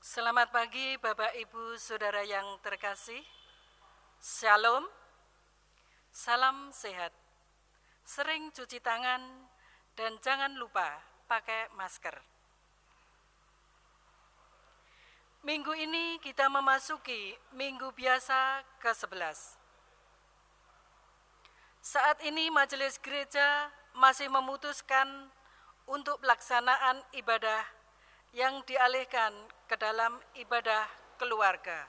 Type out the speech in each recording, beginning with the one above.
Selamat pagi Bapak Ibu Saudara yang terkasih. Shalom, salam sehat. Sering cuci tangan dan jangan lupa pakai masker. Minggu ini kita memasuki minggu biasa ke-11. Saat ini majelis gereja masih memutuskan untuk pelaksanaan ibadah yang dialihkan ke dalam ibadah keluarga.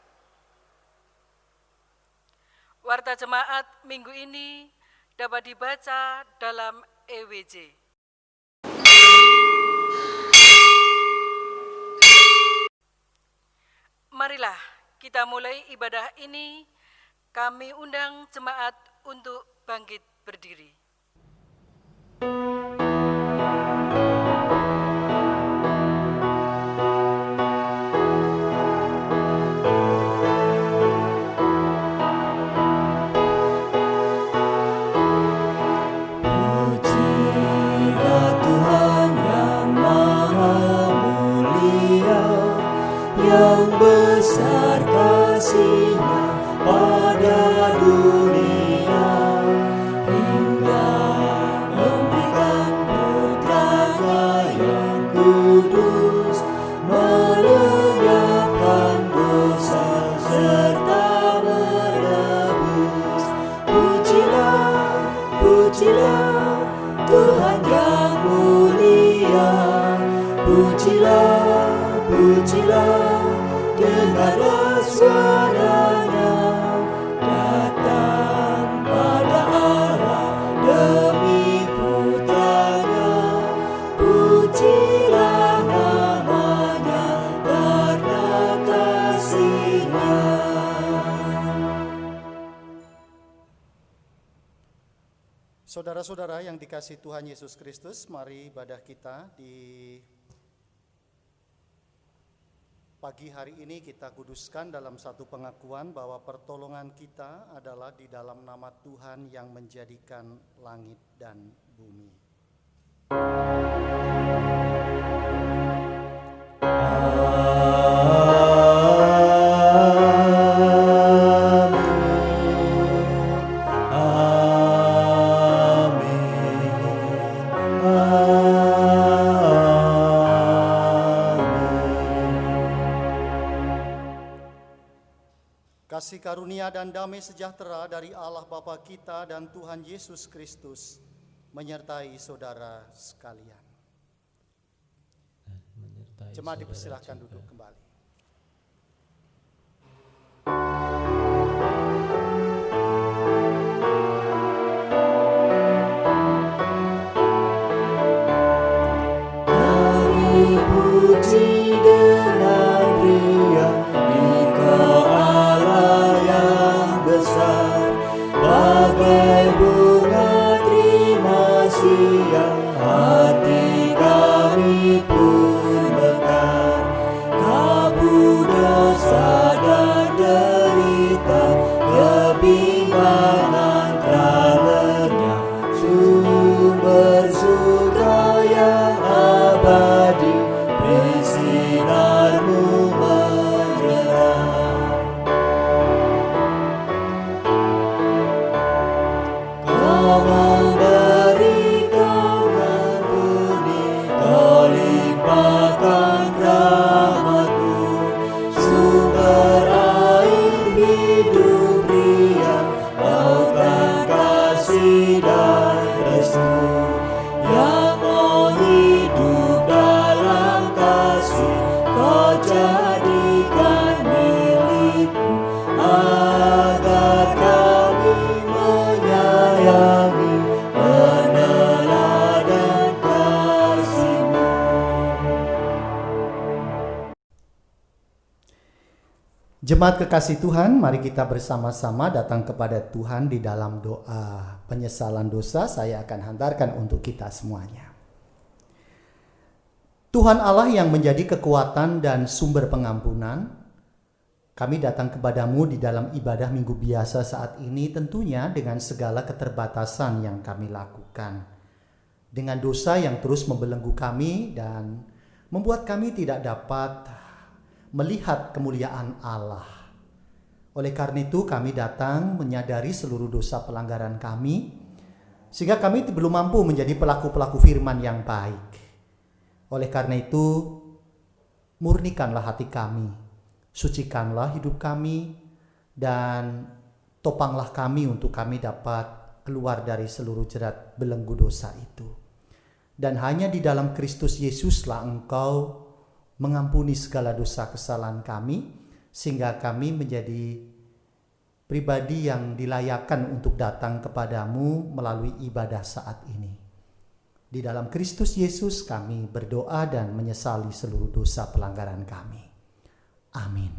Warta jemaat minggu ini dapat dibaca dalam EWJ. Marilah kita mulai ibadah ini. Kami undang jemaat untuk bangkit berdiri. Yang besar kasih-Nya pada dunia, hingga memberikan Putra-Nya yang kudus, melenyapkan dosa serta menebus. Pujilah, pujilah Tuhan yang mulia, pujilah, pujilah, dengarlah suaranya, datang pada Allah demi Putra-Nya. Pujilah namanya karena kasih-Nya. Saudara-saudara yang dikasihi Tuhan Yesus Kristus, mari ibadah kita di pagi hari ini kita kuduskan dalam satu pengakuan bahwa pertolongan kita adalah di dalam nama Tuhan yang menjadikan langit dan bumi. Kasih karunia dan damai sejahtera dari Allah Bapa kita dan Tuhan Yesus Kristus menyertai saudara sekalian. Jemaat dipersilahkan duduk kembali. Kami puji dengan riang Engkau Allah yang besar, bagai bunga terima siang hati kami pun mekar. Kabut dosa dan derita, kebimbangan telah lenyap, sumber suka yang abadi bersinar-Mu menyerang. Kau memberi, Kau mengampuni, Kau limpahkan rahmat-Mu, sumber air hidup riang, lautan kasih dan restu, yang mau hidup dalam kasih. Kau jadikan milik-Mu, agar kami menyayangi, meneladan kasih-Mu. Jemaat kekasih Tuhan, mari kita bersama-sama datang kepada Tuhan di dalam doa penyesalan dosa. Saya akan hantarkan untuk kita semuanya. Tuhan Allah yang menjadi kekuatan dan sumber pengampunan, kami datang kepadamu di dalam ibadah minggu biasa saat ini, tentunya dengan segala keterbatasan yang kami lakukan, dengan dosa yang terus membelenggu kami dan membuat kami tidak dapat melihat kemuliaan Allah. Oleh karena itu kami datang menyadari seluruh dosa pelanggaran kami, sehingga kami belum mampu menjadi pelaku-pelaku firman yang baik. Oleh karena itu, murnikanlah hati kami, sucikanlah hidup kami, dan topanglah kami untuk kami dapat keluar dari seluruh jerat belenggu dosa itu. Dan hanya di dalam Kristus Yesuslah Engkau mengampuni segala dosa kesalahan kami, sehingga kami menjadi pribadi yang dilayakkan untuk datang kepadamu melalui ibadah saat ini. Di dalam Kristus Yesus kami berdoa dan menyesali seluruh dosa pelanggaran kami. Amin.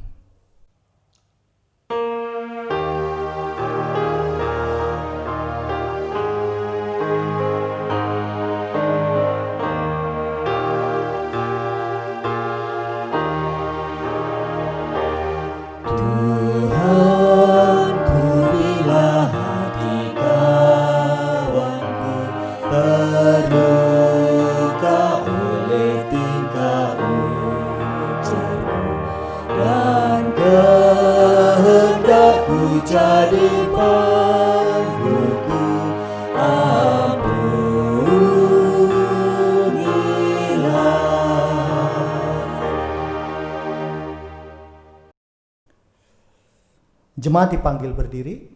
Jemaat dipanggil berdiri.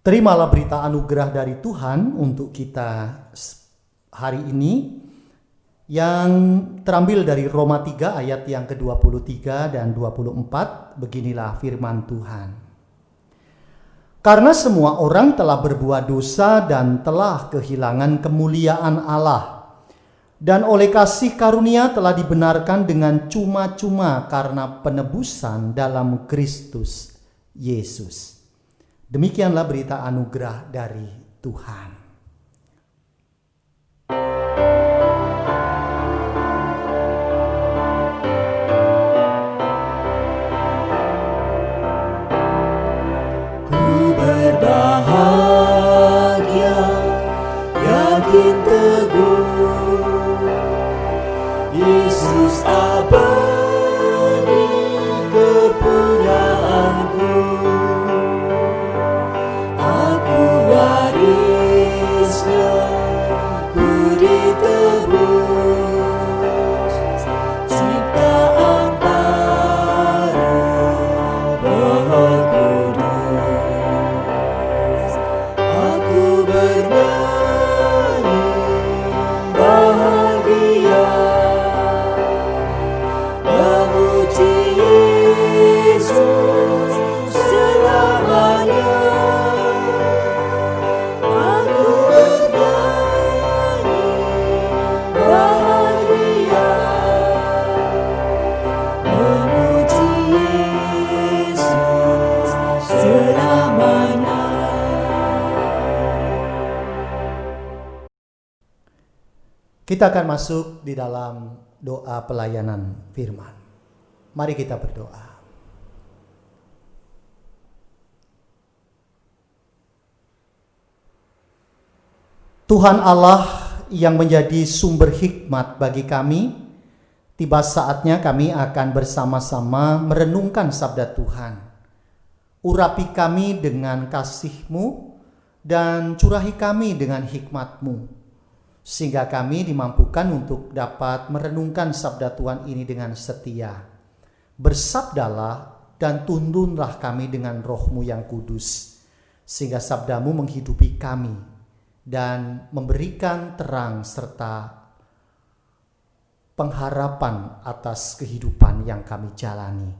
Terimalah berita anugerah dari Tuhan untuk kita hari ini yang terambil dari Roma 3 ayat yang ke-23 dan 24. Beginilah firman Tuhan. Karena semua orang telah berbuat dosa dan telah kehilangan kemuliaan Allah, dan oleh kasih karunia telah dibenarkan dengan cuma-cuma karena penebusan dalam Kristus Yesus. Demikianlah berita anugerah dari Tuhan. Ku berbahagia, yakin teguh, Yesus abadi kepunyaanku. Aku warisnya, ku ditebus, ciptaan baru, Roh Kudus. Aku bernyanyi bahagia, memuji Yesus selamanya. Aku bernyanyi bahagia, memuji Yesus selamanya. Kita akan masuk di dalam doa pelayanan firman. Mari kita berdoa. Tuhan Allah yang menjadi sumber hikmat bagi kami, tiba saatnya kami akan bersama-sama merenungkan sabda Tuhan. Urapi kami dengan kasih-Mu dan curahi kami dengan hikmat-Mu, sehingga kami dimampukan untuk dapat merenungkan sabda Tuhan ini dengan setia. Bersabdalah dan tuntunlah kami dengan Roh-Mu yang kudus, sehingga sabda-Mu menghidupi kami dan memberikan terang serta pengharapan atas kehidupan yang kami jalani.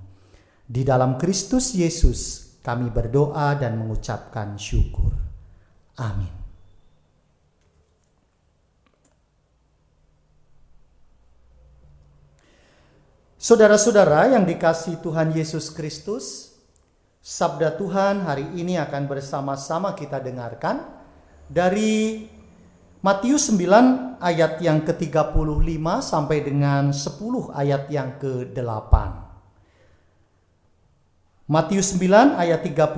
Di dalam Kristus Yesus kami berdoa dan mengucapkan syukur. Amin. Saudara-saudara yang dikasihi Tuhan Yesus Kristus, sabda Tuhan hari ini akan bersama-sama kita dengarkan dari Matius 9 ayat yang ke-35 sampai dengan 10 ayat yang ke-8. Matius 9 ayat 35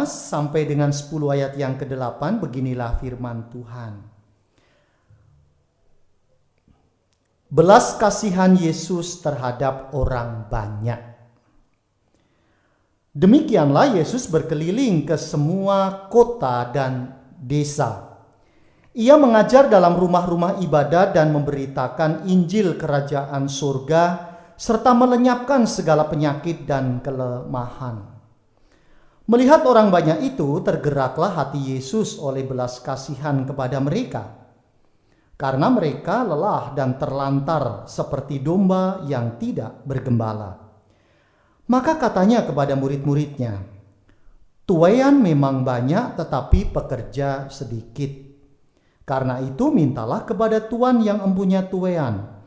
sampai dengan 10 ayat yang ke-8, beginilah firman Tuhan. belas kasihan Yesus terhadap orang banyak. Demikianlah Yesus berkeliling ke semua kota dan desa. Ia mengajar dalam rumah-rumah ibadat dan memberitakan Injil Kerajaan Surga serta melenyapkan segala penyakit dan kelemahan. Melihat orang banyak itu, tergeraklah hati Yesus oleh belas kasihan kepada mereka, karena mereka lelah dan terlantar seperti domba yang tidak bergembala. Maka katanya kepada murid-muridnya, "Tuaian memang banyak tetapi pekerja sedikit. Karena itu mintalah kepada Tuan yang empunya tuaian,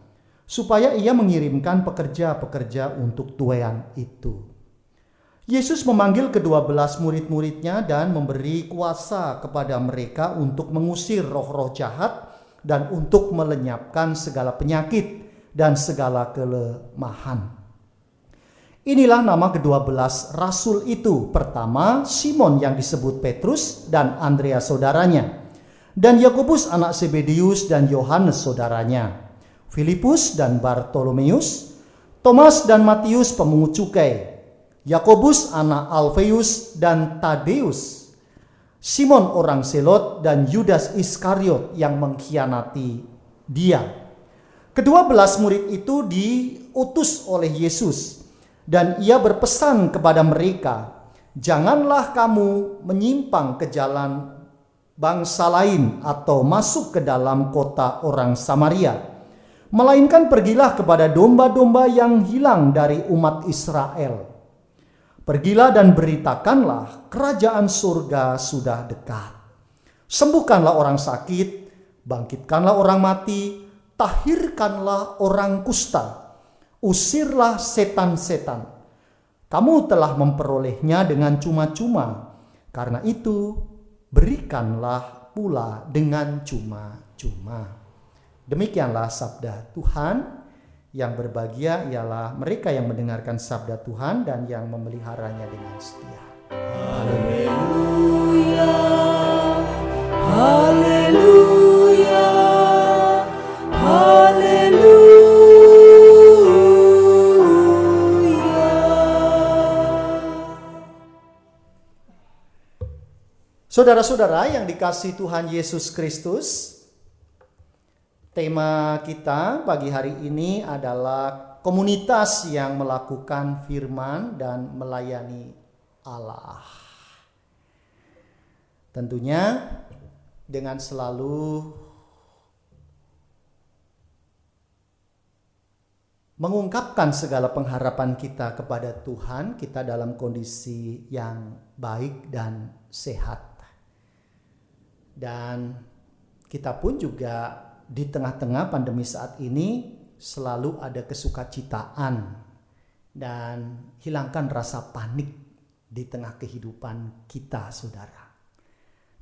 supaya ia mengirimkan pekerja-pekerja untuk tuaian itu." Yesus memanggil ke-12 murid-muridnya dan memberi kuasa kepada mereka untuk mengusir roh-roh jahat dan untuk melenyapkan segala penyakit dan segala kelemahan. Inilah nama ke-12 rasul itu. Pertama, Simon yang disebut Petrus dan Andreas saudaranya, dan Yakobus anak Zebedeus dan Yohanes saudaranya, Filipus dan Bartolomeus, Thomas dan Matius pemungut cukai, Yakobus anak Alfeus dan Tadeus, Simon orang Selot dan Yudas Iskariot yang mengkhianati dia. Ke-12 murid itu diutus oleh Yesus. Dan ia berpesan kepada mereka, "Janganlah kamu menyimpang ke jalan bangsa lain atau masuk ke dalam kota orang Samaria, melainkan pergilah kepada domba-domba yang hilang dari umat Israel. Pergilah dan beritakanlah, kerajaan surga sudah dekat. Sembuhkanlah orang sakit, bangkitkanlah orang mati, tahirkanlah orang kusta, usirlah setan-setan. Kamu telah memperolehnya dengan cuma-cuma. Karena itu, berikanlah pula dengan cuma-cuma." Demikianlah sabda Tuhan. Yang berbahagia ialah mereka yang mendengarkan sabda Tuhan dan yang memeliharanya dengan setia. Haleluya, haleluya, haleluya. Saudara-saudara yang dikasihi Tuhan Yesus Kristus, tema kita pagi hari ini adalah komunitas yang melakukan firman dan melayani Allah. Tentunya dengan selalu mengungkapkan segala pengharapan kita kepada Tuhan, kita dalam kondisi yang baik dan sehat. Dan kita pun juga di tengah-tengah pandemi saat ini selalu ada kesukacitaan dan hilangkan rasa panik di tengah kehidupan kita, saudara.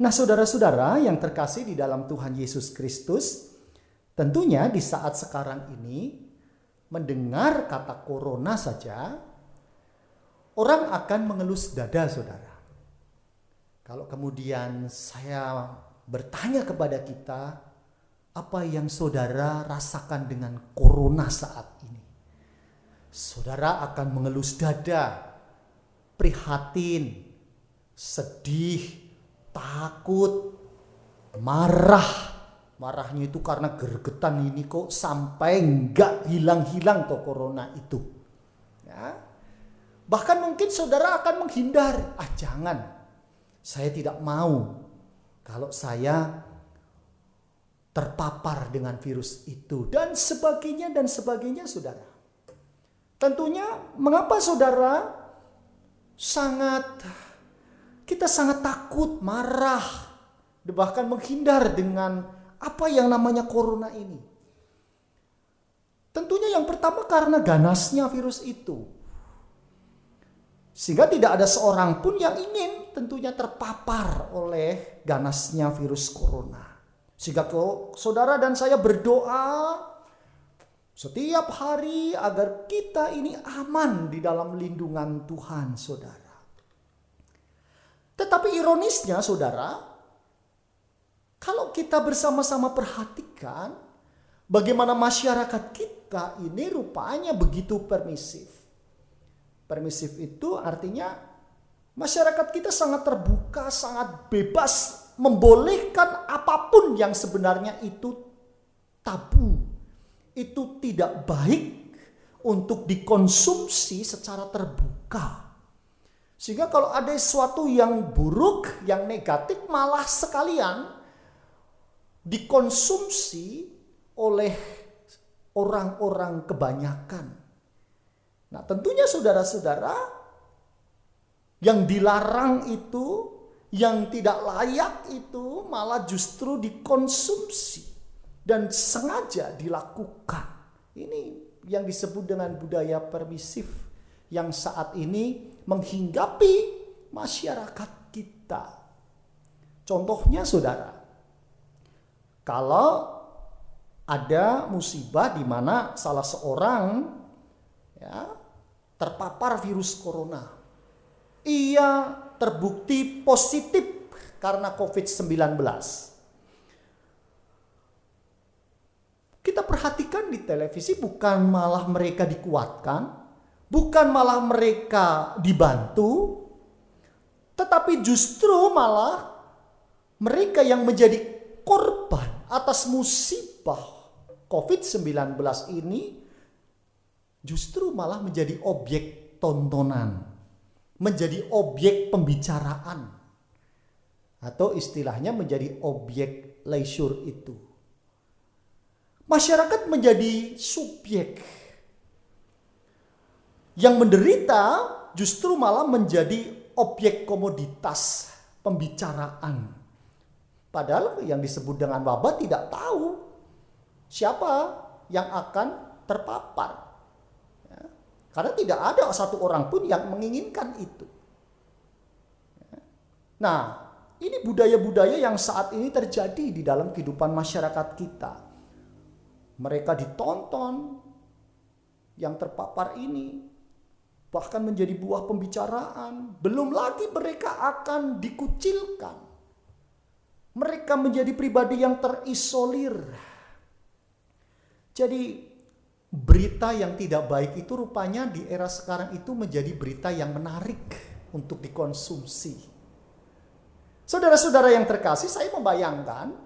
Nah, saudara-saudara yang terkasih di dalam Tuhan Yesus Kristus, tentunya di saat sekarang ini mendengar kata corona saja, orang akan mengelus dada, saudara. Kalau kemudian saya bertanya kepada kita, apa yang saudara rasakan dengan corona saat ini? Saudara akan mengelus dada, prihatin, sedih, takut, marah. Marahnya itu karena gergetan ini kok sampai enggak hilang-hilang toh corona itu. Ya. Bahkan mungkin saudara akan menghindar. Jangan. Saya tidak mau kalau saya terpapar dengan virus itu dan sebagainya saudara. Tentunya mengapa saudara kita sangat takut, marah, bahkan menghindar dengan apa yang namanya corona ini. Tentunya yang pertama karena ganasnya virus itu. Sehingga tidak ada seorang pun yang ingin tentunya terpapar oleh ganasnya virus corona. Sehingga saudara dan saya berdoa setiap hari agar kita ini aman di dalam lindungan Tuhan, saudara. Tetapi ironisnya, saudara, kalau kita bersama-sama perhatikan, bagaimana masyarakat kita ini rupanya begitu permisif. Permisif itu artinya masyarakat kita sangat terbuka, sangat bebas, membolehkan apapun yang sebenarnya itu tabu. Itu tidak baik untuk dikonsumsi secara terbuka. Sehingga kalau ada sesuatu yang buruk, yang negatif, malah sekalian dikonsumsi oleh orang-orang kebanyakan. Nah, tentunya saudara-saudara, yang dilarang itu, yang tidak layak itu malah justru dikonsumsi dan sengaja dilakukan. Ini yang disebut dengan budaya permisif yang saat ini menghinggapi masyarakat kita. Contohnya saudara, kalau ada musibah di mana salah seorang terpapar virus corona, ia terbukti positif karena COVID-19. Kita perhatikan di televisi bukan malah mereka dikuatkan, bukan malah mereka dibantu, tetapi justru malah mereka yang menjadi korban atas musibah COVID-19 ini justru malah menjadi objek tontonan, menjadi objek pembicaraan, atau istilahnya menjadi objek leisure itu. Masyarakat menjadi subjek. Yang menderita justru malah menjadi objek komoditas pembicaraan. Padahal yang disebut dengan wabah tidak tahu siapa yang akan terpapar. Karena tidak ada satu orang pun yang menginginkan itu. Nah, ini budaya-budaya yang saat ini terjadi di dalam kehidupan masyarakat kita. Mereka ditonton, yang terpapar ini bahkan menjadi buah pembicaraan. Belum lagi mereka akan dikucilkan. Mereka menjadi pribadi yang terisolir. Jadi berita yang tidak baik itu rupanya di era sekarang itu menjadi berita yang menarik untuk dikonsumsi. Saudara-saudara yang terkasih, saya membayangkan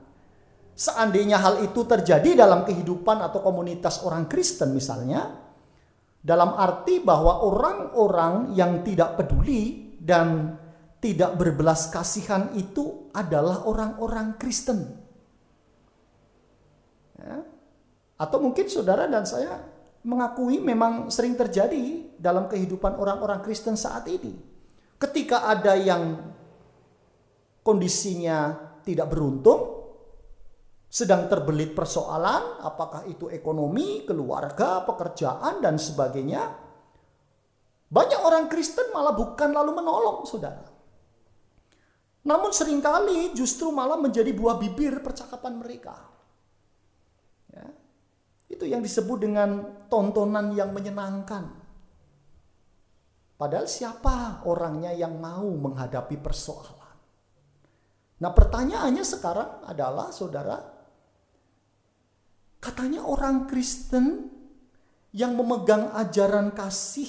seandainya hal itu terjadi dalam kehidupan atau komunitas orang Kristen misalnya, dalam arti bahwa orang-orang yang tidak peduli dan tidak berbelas kasihan itu adalah orang-orang Kristen. Ya. Atau mungkin saudara dan saya mengakui memang sering terjadi dalam kehidupan orang-orang Kristen saat ini. Ketika ada yang kondisinya tidak beruntung, sedang terbelit persoalan, apakah itu ekonomi, keluarga, pekerjaan, dan sebagainya. Banyak orang Kristen malah bukan lalu menolong, saudara. Namun seringkali justru malah menjadi buah bibir percakapan mereka. Ya. Itu yang disebut dengan tontonan yang menyenangkan. Padahal siapa orangnya yang mau menghadapi persoalan? Nah, pertanyaannya sekarang adalah, saudara, katanya orang Kristen yang memegang ajaran kasih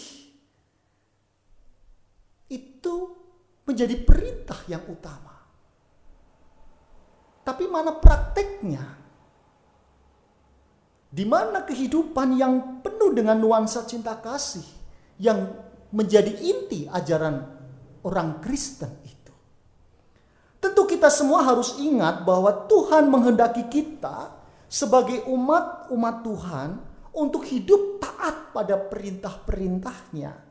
itu menjadi perintah yang utama. Tapi mana prakteknya? Di mana kehidupan yang penuh dengan nuansa cinta kasih yang menjadi inti ajaran orang Kristen itu? Tentu kita semua harus ingat bahwa Tuhan menghendaki kita sebagai umat Tuhan untuk hidup taat pada perintah-perintahnya.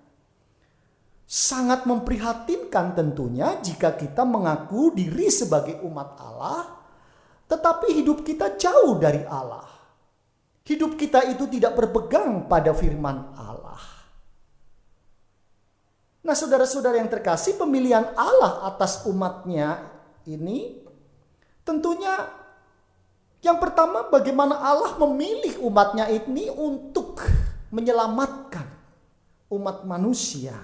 Sangat memprihatinkan tentunya jika kita mengaku diri sebagai umat Allah, tetapi hidup kita jauh dari Allah. Hidup kita itu tidak berpegang pada firman Allah. Nah, saudara-saudara yang terkasih, pemilihan Allah atas umatnya ini tentunya yang pertama, bagaimana Allah memilih umatnya ini untuk menyelamatkan umat manusia.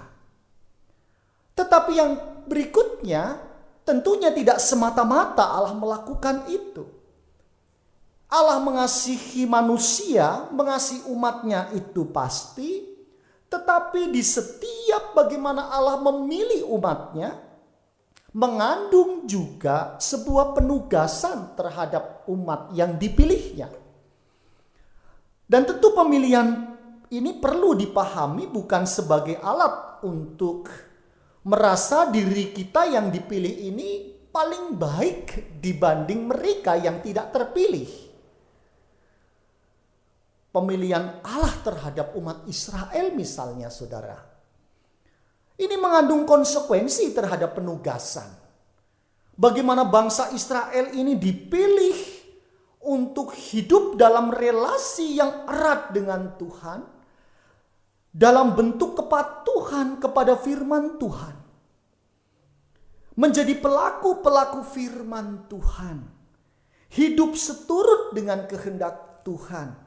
Tetapi yang berikutnya tentunya tidak semata-mata Allah melakukan itu. Allah mengasihi manusia, mengasihi umatnya itu pasti. Tetapi di setiap bagaimana Allah memilih umatnya, mengandung juga sebuah penugasan terhadap umat yang dipilihnya. Dan tentu pemilihan ini perlu dipahami bukan sebagai alat untuk merasa diri kita yang dipilih ini paling baik dibanding mereka yang tidak terpilih. Pemilihan Allah terhadap umat Israel misalnya, saudara, ini mengandung konsekuensi terhadap penugasan. Bagaimana bangsa Israel ini dipilih untuk hidup dalam relasi yang erat dengan Tuhan, dalam bentuk kepatuhan kepada firman Tuhan. Menjadi pelaku-pelaku firman Tuhan. Hidup seturut dengan kehendak Tuhan.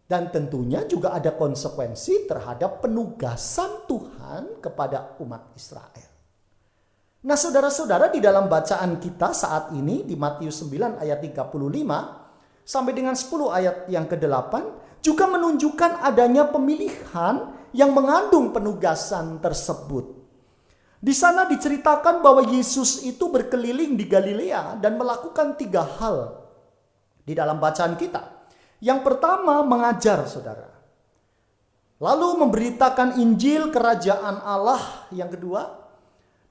Dan tentunya juga ada konsekuensi terhadap penugasan Tuhan kepada umat Israel. Nah, saudara-saudara, di dalam bacaan kita saat ini di Matius 9 ayat 35 sampai dengan 10 ayat yang ke-8 juga menunjukkan adanya pemilihan yang mengandung penugasan tersebut. Di sana diceritakan bahwa Yesus itu berkeliling di Galilea dan melakukan 3 hal di dalam bacaan kita. Yang pertama, mengajar, saudara. Lalu memberitakan Injil kerajaan Allah, yang kedua.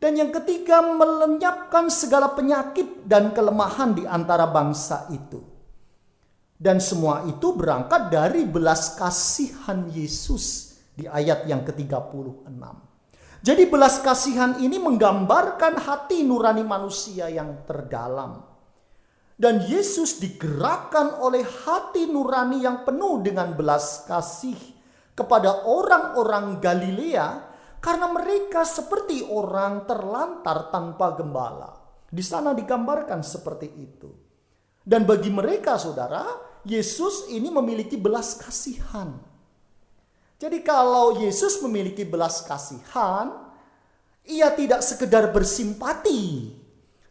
Dan yang ketiga, melenyapkan segala penyakit dan kelemahan di antara bangsa itu. Dan semua itu berangkat dari belas kasihan Yesus di ayat yang ke-36. Jadi belas kasihan ini menggambarkan hati nurani manusia yang terdalam. Dan Yesus digerakkan oleh hati nurani yang penuh dengan belas kasih kepada orang-orang Galilea karena mereka seperti orang terlantar tanpa gembala. Di sana digambarkan seperti itu. Dan bagi mereka, saudara, Yesus ini memiliki belas kasihan. Jadi kalau Yesus memiliki belas kasihan, ia tidak sekedar bersimpati,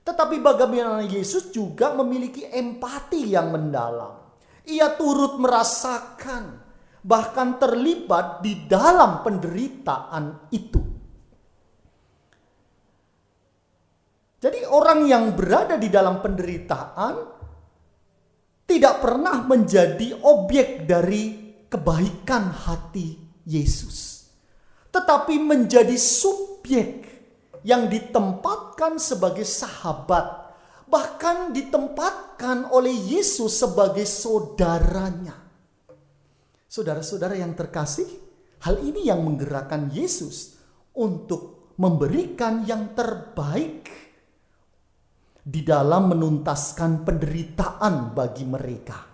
tetapi bagaimana Yesus juga memiliki empati yang mendalam. Ia turut merasakan, bahkan terlibat di dalam penderitaan itu. Jadi orang yang berada di dalam penderitaan tidak pernah menjadi objek dari kebaikan hati Yesus, tetapi menjadi subjek yang ditempatkan sebagai sahabat, bahkan ditempatkan oleh Yesus sebagai saudaranya. Saudara-saudara yang terkasih, hal ini yang menggerakkan Yesus untuk memberikan yang terbaik di dalam menuntaskan penderitaan bagi mereka.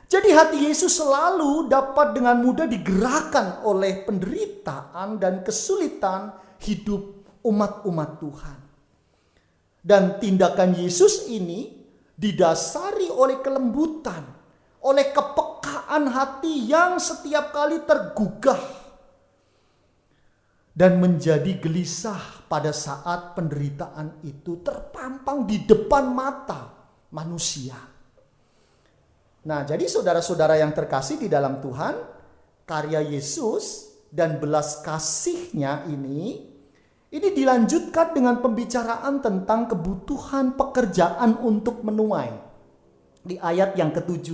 Jadi hati Yesus selalu dapat dengan mudah digerakkan oleh penderitaan dan kesulitan hidup umat-umat Tuhan. Dan tindakan Yesus ini didasari oleh kelembutan, oleh kepekaan hati yang setiap kali tergugah dan menjadi gelisah pada saat penderitaan itu terpampang di depan mata manusia. Nah, jadi saudara-saudara yang terkasih di dalam Tuhan, karya Yesus dan belas kasih-Nya ini dilanjutkan dengan pembicaraan tentang kebutuhan pekerjaan untuk menuai. Di ayat yang ke-7,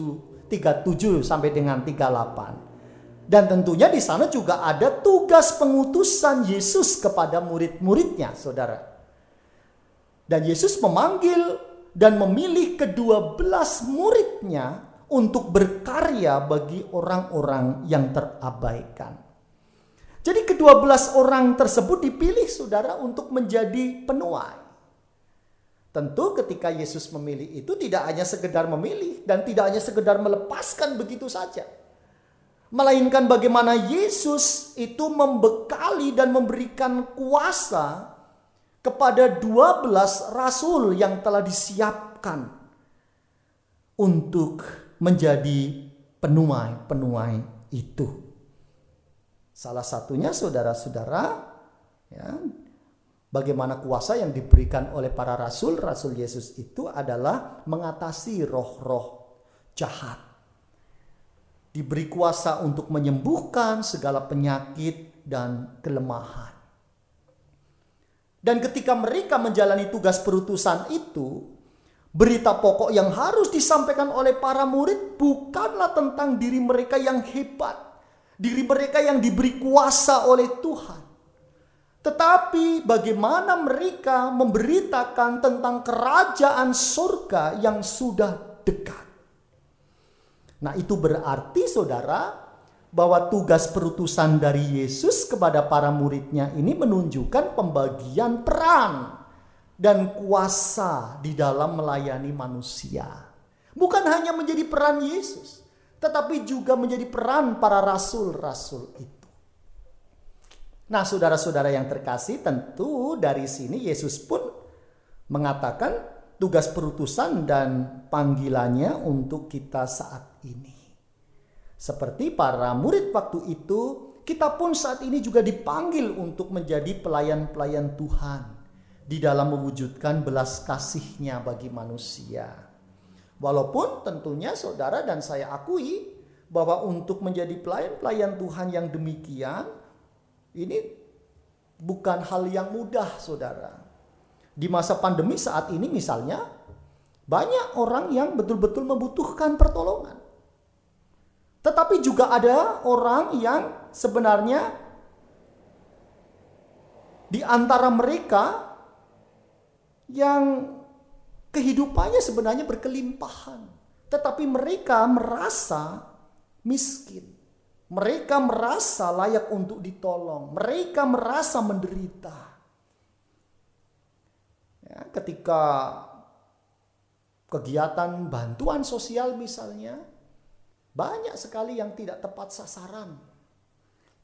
37 sampai dengan 38. Dan tentunya di sana juga ada tugas pengutusan Yesus kepada murid-muridnya, saudara. Dan Yesus memanggil dan memilih ke-12 muridnya untuk berkarya bagi orang-orang yang terabaikan. Jadi ke-12 orang tersebut dipilih, saudara, untuk menjadi penuai. Tentu ketika Yesus memilih itu tidak hanya sekedar memilih dan tidak hanya sekedar melepaskan begitu saja. Melainkan bagaimana Yesus itu membekali dan memberikan kuasa kepada 12 rasul yang telah disiapkan untuk menjadi penuai-penuai itu. Salah satunya saudara-saudara, ya, Bagaimana kuasa yang diberikan oleh para rasul Yesus itu adalah mengatasi roh-roh jahat. Diberi kuasa untuk menyembuhkan segala penyakit dan kelemahan. Dan ketika mereka menjalani tugas perutusan itu, berita pokok yang harus disampaikan oleh para murid bukanlah tentang diri mereka yang hebat, diri mereka yang diberi kuasa oleh Tuhan. Tetapi bagaimana mereka memberitakan tentang kerajaan surga yang sudah dekat. Nah, itu berarti saudara bahwa tugas perutusan dari Yesus kepada para muridnya ini menunjukkan pembagian peran dan kuasa di dalam melayani manusia. Bukan hanya menjadi peran Yesus, tetapi juga menjadi peran para rasul-rasul itu. Nah, saudara-saudara yang terkasih, tentu dari sini Yesus pun mengatakan tugas perutusan dan panggilannya untuk kita saat ini. Seperti para murid waktu itu, kita pun saat ini juga dipanggil untuk menjadi pelayan-pelayan Tuhan di dalam mewujudkan belas kasih-Nya bagi manusia. Walaupun tentunya saudara dan saya akui bahwa untuk menjadi pelayan-pelayan Tuhan yang demikian, ini bukan hal yang mudah, saudara. Di masa pandemi saat ini misalnya, banyak orang yang betul-betul membutuhkan pertolongan. Tetapi juga ada orang yang sebenarnya di antara mereka yang kehidupannya sebenarnya berkelimpahan. Tetapi mereka merasa miskin. Mereka merasa layak untuk ditolong. Mereka merasa menderita. Ya, ketika kegiatan bantuan sosial misalnya, banyak sekali yang tidak tepat sasaran.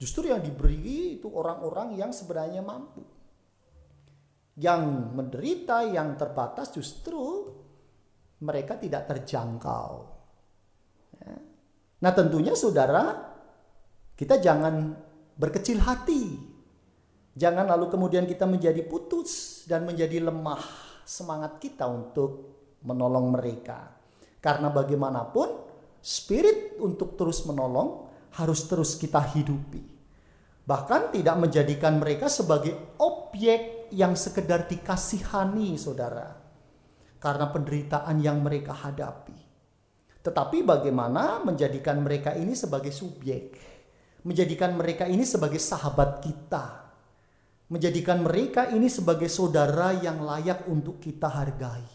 Justru yang diberi itu orang-orang yang sebenarnya mampu. Yang menderita, yang terbatas justru mereka tidak terjangkau. Ya. Nah, tentunya saudara, kita jangan berkecil hati. Jangan lalu kemudian kita menjadi putus dan menjadi lemah semangat kita untuk menolong mereka. Karena bagaimanapun spirit untuk terus menolong harus terus kita hidupi. Bahkan tidak menjadikan mereka sebagai objek yang sekedar dikasihani, saudara. Karena penderitaan yang mereka hadapi. Tetapi bagaimana menjadikan mereka ini sebagai subjek. Menjadikan mereka ini sebagai sahabat kita. Menjadikan mereka ini sebagai saudara yang layak untuk kita hargai.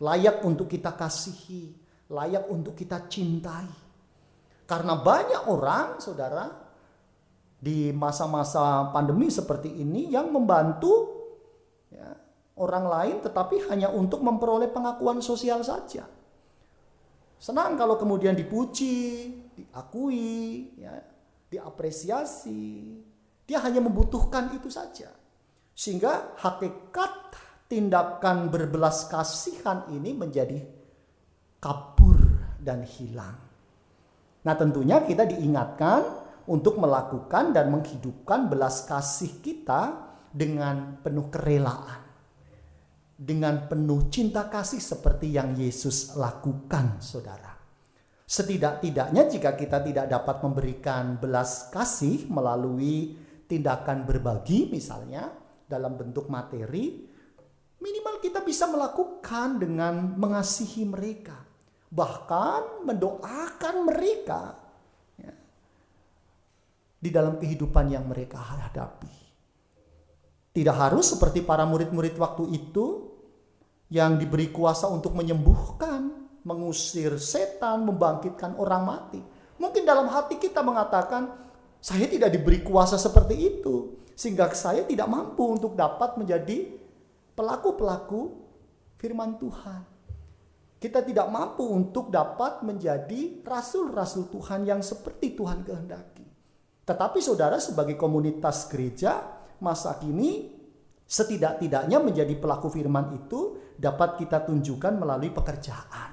Layak untuk kita kasihi. Layak untuk kita cintai. Karena banyak orang, saudara, di masa-masa pandemi seperti ini yang membantu ya, orang lain tetapi hanya untuk memperoleh pengakuan sosial saja. Senang kalau kemudian dipuji, diakui, ya, diapresiasi. Dia hanya membutuhkan itu saja. Sehingga hakikat tindakan berbelas kasihan ini menjadi kabur dan hilang. Nah, tentunya kita diingatkan untuk melakukan dan menghidupkan belas kasih kita dengan penuh kerelaan. Dengan penuh cinta kasih seperti yang Yesus lakukan, saudara. Setidak-tidaknya jika kita tidak dapat memberikan belas kasih melalui tindakan berbagi misalnya dalam bentuk materi, minimal kita bisa melakukan dengan mengasihi mereka. Bahkan mendoakan mereka ya, di dalam kehidupan yang mereka hadapi. Tidak harus seperti para murid-murid waktu itu yang diberi kuasa untuk menyembuhkan, mengusir setan, membangkitkan orang mati. Mungkin dalam hati kita mengatakan, saya tidak diberi kuasa seperti itu. Sehingga saya tidak mampu untuk dapat menjadi pelaku-pelaku firman Tuhan. Kita tidak mampu untuk dapat menjadi rasul-rasul Tuhan yang seperti Tuhan kehendaki. Tetapi saudara sebagai komunitas gereja masa kini setidak-tidaknya menjadi pelaku firman itu dapat kita tunjukkan melalui pekerjaan,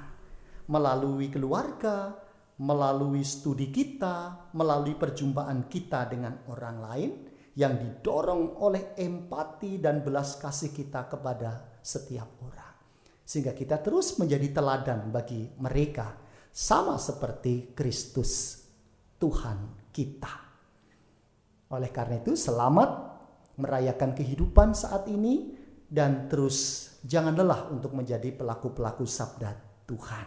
melalui keluarga, melalui studi kita, melalui perjumpaan kita dengan orang lain yang didorong oleh empati dan belas kasih kita kepada setiap orang. Sehingga kita terus menjadi teladan bagi mereka, sama seperti Kristus Tuhan kita. Oleh karena itu, selamat merayakan kehidupan saat ini, dan terus jangan lelah untuk menjadi pelaku-pelaku sabda Tuhan.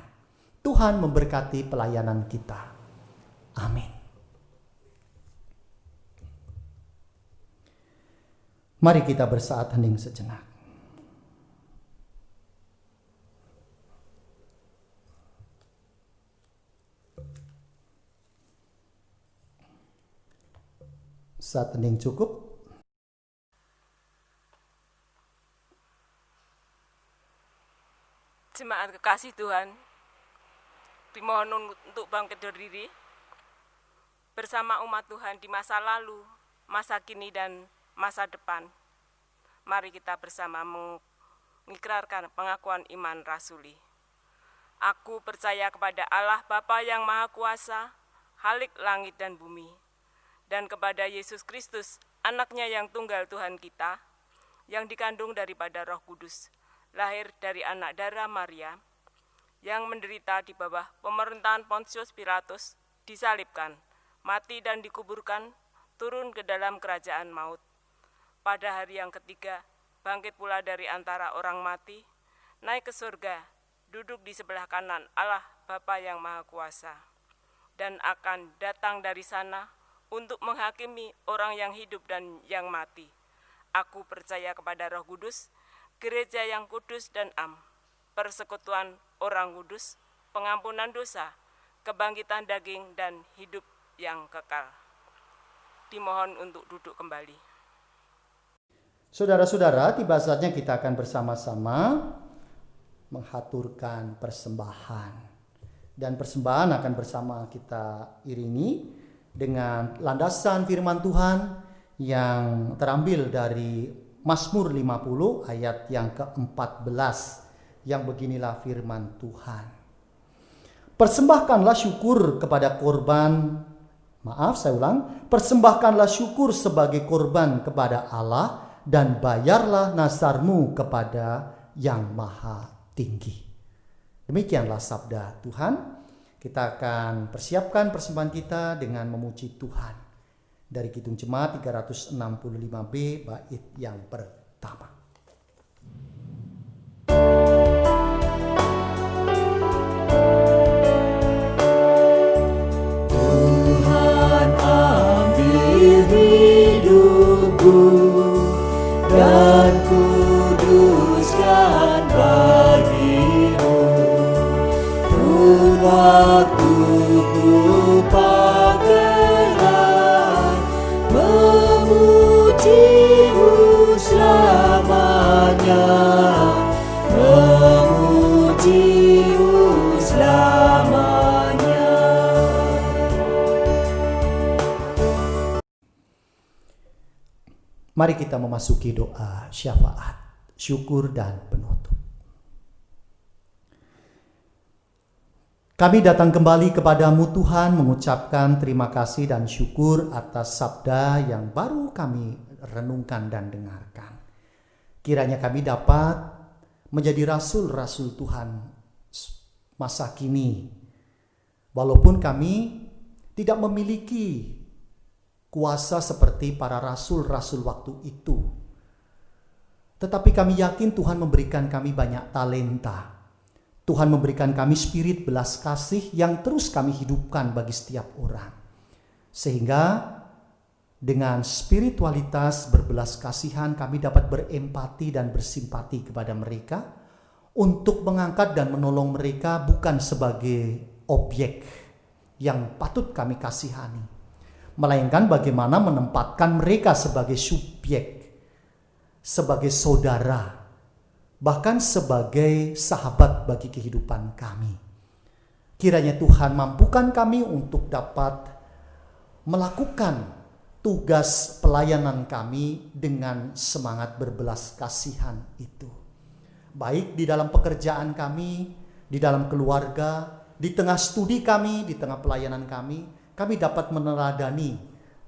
Tuhan memberkati pelayanan kita. Amin. Mari kita bersaat hening sejenak. Saat hening cukup. Jemaat kekasih Tuhan, dimohon untuk bangkit berdiri bersama umat Tuhan di masa lalu, masa kini, dan masa depan. Mari kita bersama mengikrarkan pengakuan iman rasuli. Aku percaya kepada Allah Bapa yang Maha Kuasa, Khalik langit dan bumi, dan kepada Yesus Kristus, anaknya yang tunggal Tuhan kita, yang dikandung daripada Roh Kudus, lahir dari anak darah Maria, yang menderita di bawah pemerintahan Pontius Pilatus, disalibkan, mati dan dikuburkan, turun ke dalam kerajaan maut. Pada hari yang ketiga, bangkit pula dari antara orang mati, naik ke surga, duduk di sebelah kanan Allah Bapa yang Maha Kuasa, dan akan datang dari sana untuk menghakimi orang yang hidup dan yang mati. Aku percaya kepada Roh Kudus, gereja yang kudus dan am, persekutuan orang kudus, pengampunan dosa, kebangkitan daging, dan hidup yang kekal. Dimohon untuk duduk kembali. Saudara-saudara, tiba saatnya kita akan bersama-sama menghaturkan persembahan. Dan persembahan akan bersama kita iringi dengan landasan firman Tuhan yang terambil dari Mazmur 50 ayat yang ke-14, yang beginilah firman Tuhan. Persembahkanlah syukur kepada korban, persembahkanlah syukur sebagai korban kepada Allah, dan bayarlah nasarmu kepada Yang Maha Tinggi. Demikianlah sabda Tuhan. Kita akan persiapkan persembahan kita dengan memuji Tuhan. Dari Kidung Jemaat 365B bait yang pertama. Tuhan ambil hidupku dan kuduskan bagimu. Waktuku pakailah memujimu selamanya, memujimu selamanya. Mari kita memasuki doa syafaat, syukur dan penutup. Kami datang kembali kepadamu Tuhan, mengucapkan terima kasih dan syukur atas sabda yang baru kami renungkan dan dengarkan. Kiranya kami dapat menjadi rasul-rasul Tuhan masa kini. Walaupun kami tidak memiliki kuasa seperti para rasul-rasul waktu itu, tetapi kami yakin Tuhan memberikan kami banyak talenta. Tuhan memberikan kami spirit belas kasih yang terus kami hidupkan bagi setiap orang. Sehingga dengan spiritualitas berbelas kasihan kami dapat berempati dan bersimpati kepada mereka untuk mengangkat dan menolong mereka bukan sebagai objek yang patut kami kasihani, melainkan bagaimana menempatkan mereka sebagai subjek, sebagai saudara, bahkan sebagai sahabat bagi kehidupan kami. Kiranya Tuhan mampukan kami untuk dapat melakukan tugas pelayanan kami dengan semangat berbelas kasihan itu. Baik di dalam pekerjaan kami, di dalam keluarga, di tengah studi kami, di tengah pelayanan kami dapat meneladani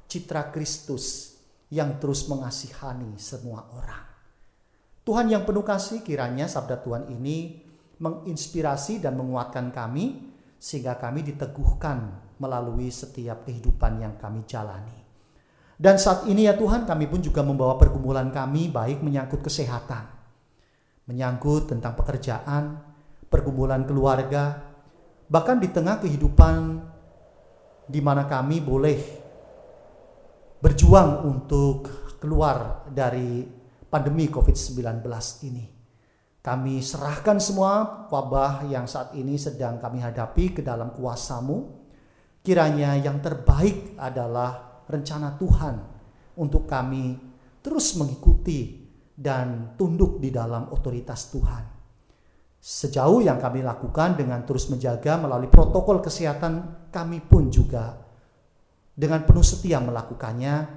citra Kristus yang terus mengasihani semua orang. Tuhan yang penuh kasih, kiranya sabda Tuhan ini menginspirasi dan menguatkan kami, sehingga kami diteguhkan melalui setiap kehidupan yang kami jalani. Dan saat ini ya Tuhan, kami pun juga membawa pergumulan kami, baik menyangkut kesehatan, menyangkut tentang pekerjaan, pergumulan keluarga, bahkan di tengah kehidupan di mana kami boleh berjuang untuk keluar dari pandemi COVID-19 ini. Kami serahkan semua wabah yang saat ini sedang kami hadapi ke dalam kuasa-Mu. Kiranya yang terbaik adalah rencana Tuhan untuk kami terus mengikuti dan tunduk di dalam otoritas Tuhan. Sejauh yang kami lakukan dengan terus menjaga melalui protokol kesehatan, kami pun juga dengan penuh setia melakukannya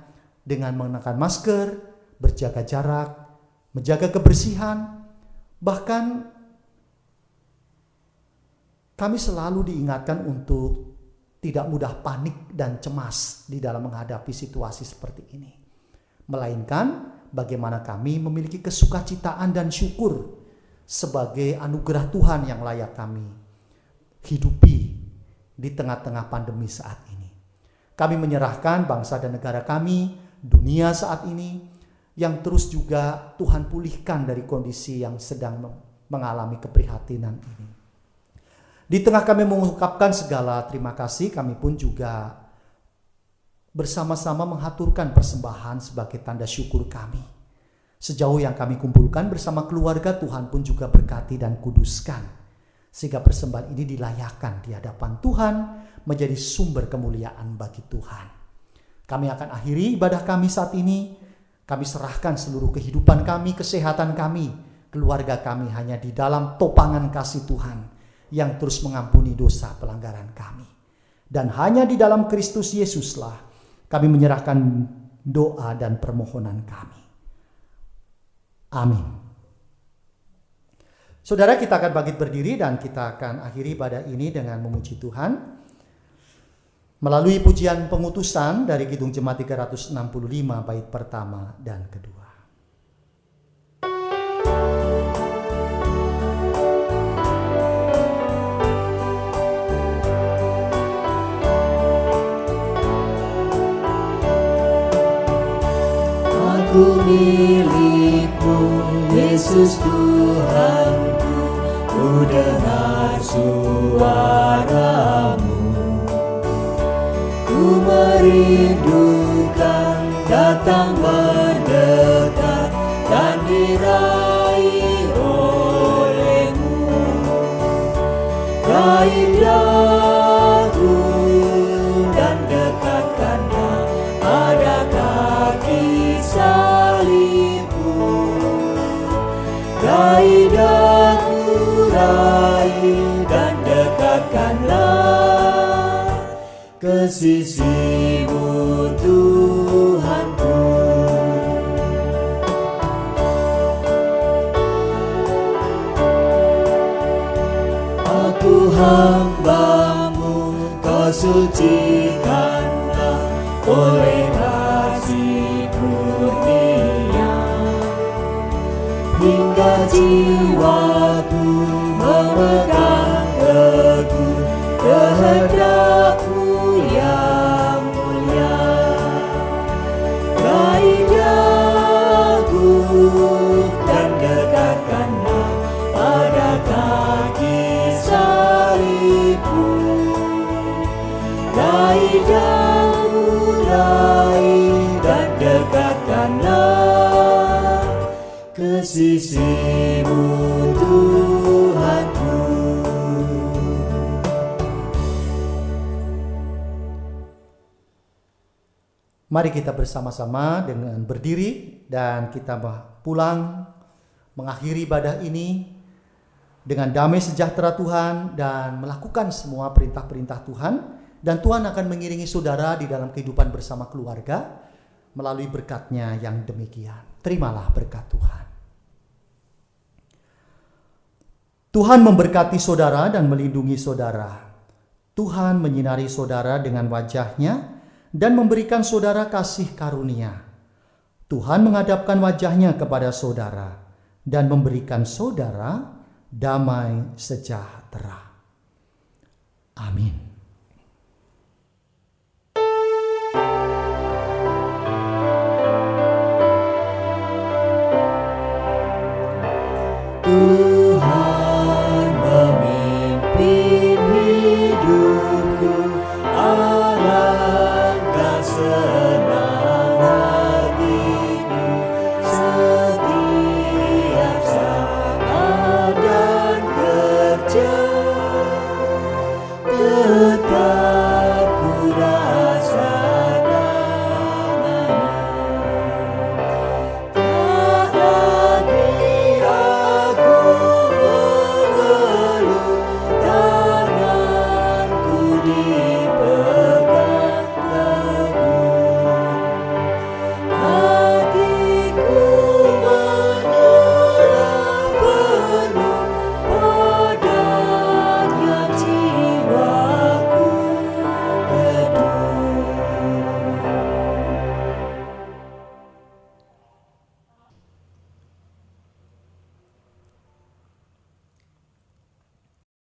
dengan mengenakan masker, berjaga jarak, menjaga kebersihan. Bahkan kami selalu diingatkan untuk tidak mudah panik dan cemas di dalam menghadapi situasi seperti ini. Melainkan bagaimana kami memiliki kesukacitaan dan syukur sebagai anugerah Tuhan yang layak kami hidupi di tengah-tengah pandemi saat ini. Kami menyerahkan bangsa dan negara kami, dunia saat ini, yang terus juga Tuhan pulihkan dari kondisi yang sedang mengalami keprihatinan ini. Di tengah kami mengungkapkan segala terima kasih, kami pun juga bersama-sama menghaturkan persembahan sebagai tanda syukur kami. Sejauh yang kami kumpulkan bersama keluarga, Tuhan pun juga berkati dan kuduskan, sehingga persembahan ini dilayakkan di hadapan Tuhan menjadi sumber kemuliaan bagi Tuhan. Kami akan akhiri ibadah kami saat ini. Kami serahkan seluruh kehidupan kami, kesehatan kami, keluarga kami hanya di dalam topangan kasih Tuhan yang terus mengampuni dosa pelanggaran kami. Dan hanya di dalam Kristus Yesuslah kami menyerahkan doa dan permohonan kami. Amin. Saudara, kita akan bangkit berdiri dan kita akan akhiri ibadah ini dengan memuji Tuhan melalui pujian pengutusan dari Kidung Jemaat 365 bait pertama dan kedua. Aku milik-Mu, Yesus Tuhanku, ku dengar suara-Mu. Ku merindukan datang mendekat dan diraih oleh-Mu. Raih daku dan dekatkanlah pada kaki salib-Mu. Raih daku, raih dan dekatkanlah ke sisi-Mu Tuhanku. Aku hamba-Mu, Kau sucikanlah oleh kasih kurnia, hingga jiwaku memegang teguh kehendak-Mu yang mulia. Raih daku dan dekatkanlah pada kaki salib-Mu. Raih daku, raih dan dekatkanlah ke sisi-Mu Tuhanku. Mari kita bersama-sama dengan berdiri dan kita pulang mengakhiri ibadah ini dengan damai sejahtera Tuhan dan melakukan semua perintah-perintah Tuhan. Dan Tuhan akan mengiringi saudara di dalam kehidupan bersama keluarga melalui berkat-Nya yang demikian. Terimalah berkat Tuhan. Tuhan memberkati saudara dan melindungi saudara. Tuhan menyinari saudara dengan wajah-Nya dan memberikan saudara kasih karunia. Tuhan menghadapkan wajahnya kepada saudara dan memberikan saudara damai sejahtera. Amin. Tuhan